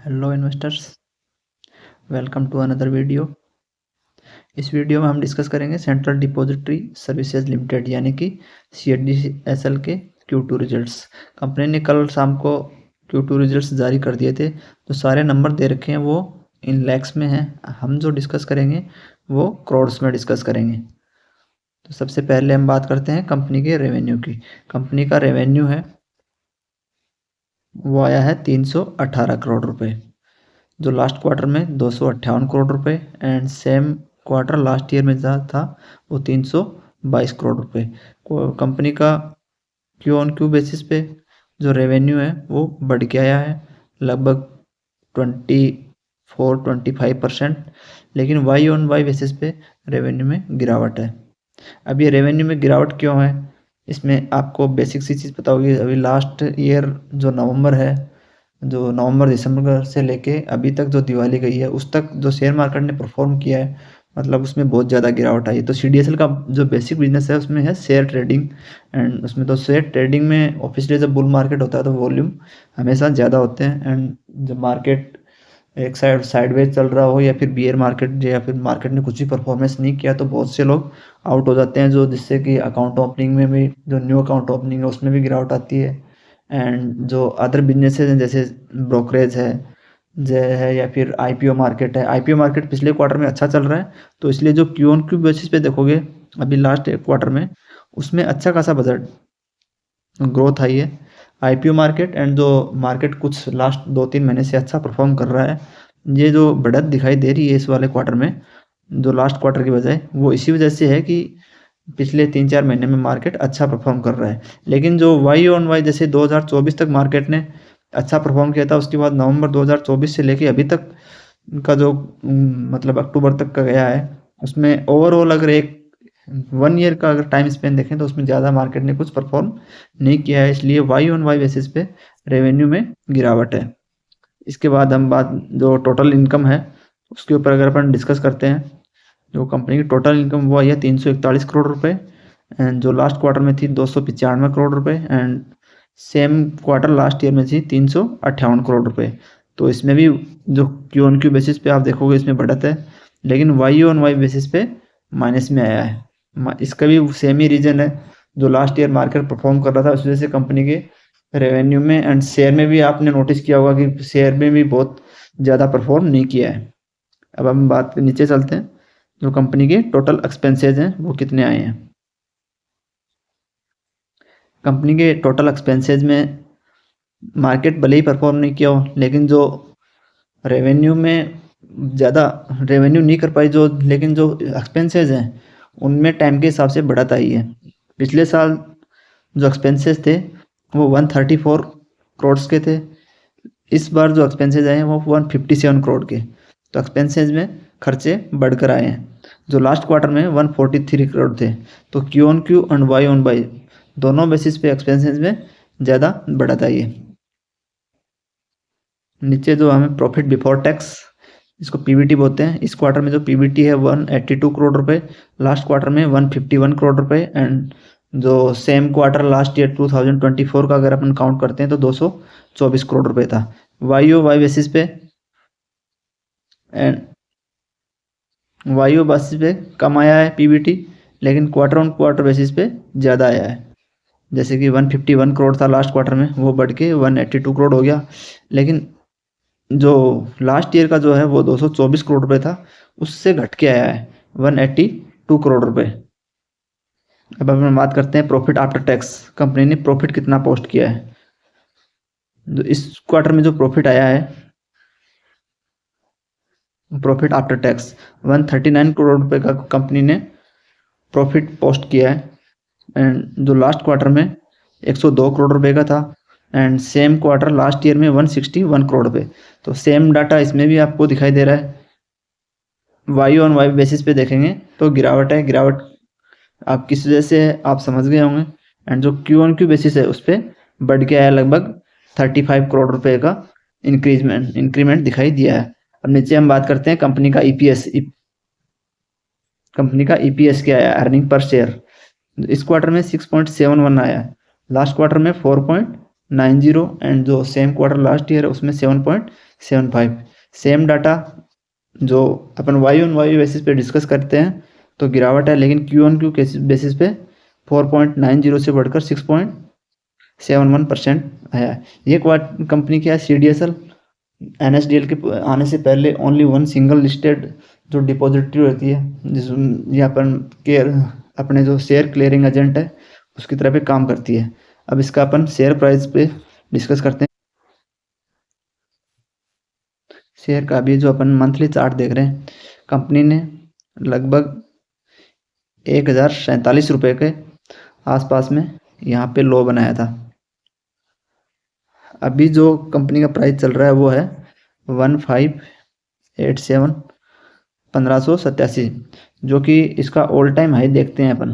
Hello investors, welcome to another video. इस video में हम डिस्कस करेंगे सेंट्रल डिपॉजिटरी सर्विसेज लिमिटेड यानी कि CDSL के Q2 रिजल्ट्स। कंपनी ने कल शाम को Q2 रिजल्ट्स जारी कर दिए थे। जो सारे नंबर दे रखे हैं वो इन लैक्स में हैं। हम जो डिस्कस करेंगे वो करोड्स में डिस्कस करेंगे। तो सबसे पहले हम बात करते हैं कंपनी के रेवेन्यू की। कंपनी का रेवेन्यू है वो आया है 318 करोड़ रुपए, जो लास्ट क्वार्टर में 258 करोड़ रुपए and same quarter last year में जहाँ था वो 322 करोड़ रुपए। कंपनी का क्यू ऑन क्यू बेसिस पे जो रेवेन्यू है वो बढ़ के आया है लगभग 24-25%, लेकिन वाई ऑन वाई बेसिस पे रेवेन्यू में गिरावट है। अब ये रेवेन्यू में गिरावट क्यों है, इसमें आपको बेसिक सी चीज़ पता होगी। अभी लास्ट ईयर जो नवंबर है, जो नवंबर दिसंबर से लेके अभी तक जो दिवाली गई है उस तक जो शेयर मार्केट ने परफॉर्म किया है, मतलब उसमें बहुत ज़्यादा गिरावट आई। तो CDSL का जो बेसिक बिजनेस है उसमें है शेयर ट्रेडिंग एंड उसमें तो शेयर ट्रेडिंग में ऑब्वियसली जब बुल मार्केट होता है तो वॉल्यूम हमेशा ज़्यादा होते हैं एंड जब मार्केट एक साइड साइडवेज चल रहा हो या फिर बियर मार्केट या फिर मार्केट ने कुछ भी परफॉर्मेंस नहीं किया तो बहुत से लोग आउट हो जाते हैं, जो जिससे कि अकाउंट ओपनिंग में भी, जो न्यू अकाउंट ओपनिंग है उसमें भी गिरावट आती है। एंड जो अदर बिजनेसेस हैं जैसे ब्रोकरेज है या फिर IPO मार्केट है। IPO मार्केट पिछले क्वार्टर में अच्छा चल रहा है, तो इसलिए जो क्यू ऑन क्यू बेसिस पे देखोगे अभी लास्ट एक क्वार्टर में उसमें अच्छा खासा बजट ग्रोथ आई है। IPO मार्केट एंड जो मार्केट कुछ लास्ट 2-3 महीने से अच्छा परफॉर्म कर रहा है, ये जो बढ़त दिखाई दे रही है इस वाले क्वार्टर में जो लास्ट क्वार्टर की बजाय, वो इसी वजह से है कि पिछले 3-4 महीने में मार्केट अच्छा परफॉर्म कर रहा है। लेकिन जो वाई ऑन वाई जैसे 2024 तक मार्केट ने अच्छा परफॉर्म किया था, उसके बाद नवंबर 2024 से लेके अभी तक का जो मतलब अक्टूबर तक का गया है, उसमें ओवरऑल अगर एक 1 ईयर का अगर टाइम स्पेन देखें तो उसमें ज़्यादा मार्केट ने कुछ परफॉर्म नहीं किया है, इसलिए वाई ऑन वाई बेसिस पे रेवेन्यू में गिरावट है। इसके बाद हम बात जो टोटल इनकम है उसके ऊपर अगर अपन डिस्कस करते हैं, जो कंपनी की टोटल इनकम वो आई है 341 करोड़ रुपए एंड जो लास्ट क्वार्टर में थी 295 करोड़ रुपए and same quarter last year में थी 358 करोड़ रुपए। तो इसमें भी जो क्यू ऑन क्यू बेसिस पे आप देखोगे इसमें बढ़त है, लेकिन वाई ऑन वाई बेसिस पे माइनस में आया है। इसका भी सेम ही रीजन है, जो लास्ट ईयर मार्केट परफॉर्म कर रहा था उस वजह से कंपनी के रेवेन्यू में एंड शेयर में भी आपने नोटिस किया होगा कि शेयर में भी बहुत ज़्यादा परफॉर्म नहीं किया है। अब हम बात नीचे चलते हैं, जो कंपनी के टोटल एक्सपेंसेज हैं वो कितने आए हैं। कंपनी के टोटल एक्सपेंसेज में मार्केट भले ही परफॉर्म नहीं किया हो, लेकिन जो रेवेन्यू में ज़्यादा रेवेन्यू नहीं कर पाई जो, लेकिन जो एक्सपेंसेज हैं उनमें टाइम के हिसाब से बढ़त आई है। पिछले साल जो एक्सपेंसेस थे वो 134 करोड़ के थे, इस बार जो एक्सपेंसेज आए हैं वो 157 करोड़ के। तो एक्सपेंसेज में खर्चे बढ़कर आए हैं, जो लास्ट क्वार्टर में 143 करोड़ थे। तो Q on Q and Y on Y दोनों बेसिस पे एक्सपेंसेज में ज़्यादा बढ़त आई है। नीचे जो हमें प्रॉफिट बिफोर टैक्स, इसको PBT बोलते हैं, इस क्वार्टर में जो PBT है 182 करोड़ रुपए, लास्ट क्वार्टर में 151 करोड़ रुपए एंड जो सेम क्वार्टर लास्ट ईयर 2024 का अगर अपन काउंट करते हैं तो 224 करोड़ रुपए था। वाई ओ वाई बेसिस पे एंड वाई ओ बेसिस पे कम आया है PBT, लेकिन क्वार्टर ऑन क्वार्टर बेसिस पे ज़्यादा आया है। जैसे कि 151 करोड़ था लास्ट क्वार्टर में, वो बढ़ के 182 करोड़ हो गया, लेकिन जो लास्ट ईयर का जो है वो 224 करोड़ रुपए था, उससे घट के आया है 182 करोड़ रुपए। अब अपन बात करते हैं प्रॉफिट आफ्टर टैक्स, कंपनी ने प्रॉफिट कितना पोस्ट किया है। जो इस क्वार्टर में जो प्रॉफिट आया है, प्रॉफिट आफ्टर टैक्स 139 करोड़ रुपए का कंपनी ने प्रॉफिट पोस्ट किया है एंड जो लास्ट क्वार्टर में 102 करोड़ रुपए का था and same quarter last year में 161 करोड़ रुपए। तो सेम डाटा इसमें भी आपको दिखाई दे रहा है। वाई ऑन वाई बेसिस पे देखेंगे तो गिरावट है, गिरावट आप किस वजह से आप समझ गए होंगे। एंड जो क्यू ऑन क्यू बेसिस है उस पर बढ़ के आया लगभग 35 करोड़ रुपए का इंक्रीमेंट दिखाई दिया है। अब नीचे हम बात करते हैं कंपनी का EPS। कंपनी का EPS क्या आया, अर्निंग पर शेयर, इस क्वार्टर में 6.71 आया है, लास्ट क्वार्टर में 4.90 एंड जो सेम क्वार्टर लास्ट ईयर है उसमें 7.69 75। सेम डाटा जो अपन वाई ऑन वाई बेसिस पे डिस्कस करते हैं तो गिरावट है, लेकिन क्यू ऑन क्यू बेसिस पे 4.90 से बढ़कर 6.71% आया है। ये कंपनी क्या है, CDSL NSDL के आने से पहले ओनली वन सिंगल लिस्टेड जो डिपॉजिटरी होती है, जिस ये अपन केयर अपने जो शेयर क्लियरिंग एजेंट है उसकी तरह पे काम करती है। अब इसका अपन शेयर प्राइस पे डिस्कस करते हैं। शेयर का अभी जो अपन मंथली चार्ट देख रहे हैं, कंपनी ने लगभग 1047 रुपये के आसपास में यहाँ पे लो बनाया था। अभी जो कंपनी का प्राइस चल रहा है वो है 1587 1587, जो कि इसका ऑल टाइम हाई देखते हैं अपन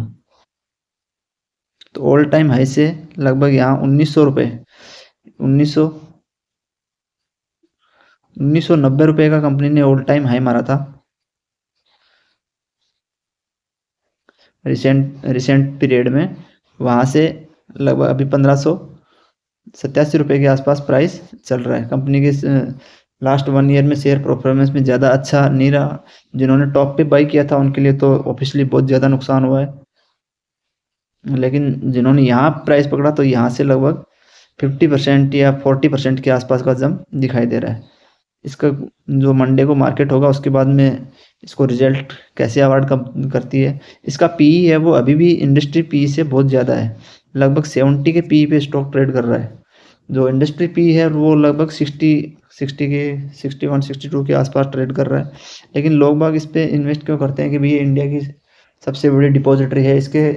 तो ऑल टाइम हाई से लगभग यहाँ 1900 रुपये 1990 रुपये का कंपनी ने ऑल टाइम हाई मारा था रिसेंट पीरियड में। वहाँ से लगभग अभी 1587 रुपये के आसपास प्राइस चल रहा है। कंपनी के लास्ट 1 ईयर में शेयर परफॉर्मेंस में ज़्यादा अच्छा नहीं रहा। जिन्होंने टॉप पे बाई किया था उनके लिए तो ऑब्वियसली बहुत ज़्यादा नुकसान हुआ है, लेकिन जिन्होंने यहाँ प्राइस पकड़ा तो यहाँ से लगभग 50% या 40% के आसपास का जंप दिखाई दे रहा है। इसका जो मंडे को मार्केट होगा उसके बाद में इसको रिजल्ट कैसे अवार्ड करती है। इसका पीई है वो अभी भी इंडस्ट्री पीई से बहुत ज़्यादा है, लगभग 70 के पीई पे स्टॉक ट्रेड कर रहा है। जो इंडस्ट्री पीई है वो लगभग 60 के 61 62 के आसपास ट्रेड कर रहा है। लेकिन लोग बाग इस पे इन्वेस्ट क्यों करते हैं कि भैया इंडिया की सबसे बड़ी डिपॉजिटरी है। इसके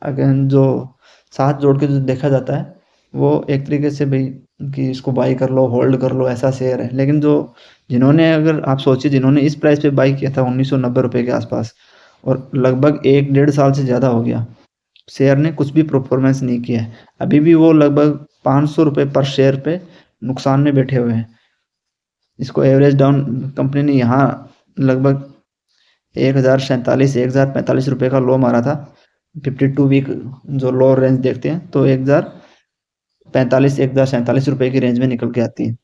अगर जो साथ जोड़ के जो देखा जाता है वो एक तरीके से भाई कि इसको बाई कर लो, होल्ड कर लो, ऐसा शेयर है। लेकिन जो जिन्होंने, अगर आप सोचिए, जिन्होंने इस प्राइस पे बाई किया था 1990 रुपये के आसपास और लगभग 1-1.5 साल से ज़्यादा हो गया, शेयर ने कुछ भी परफॉर्मेंस नहीं किया है। अभी भी वो लगभग 500 रुपये पर शेयर पे नुकसान में बैठे हुए हैं। इसको एवरेज डाउन कंपनी ने यहाँ लगभग 1045 का लो मारा था। 52 वीक जो लो रेंज देखते हैं तो 1045 1047 रुपये की रेंज में निकल के आती है।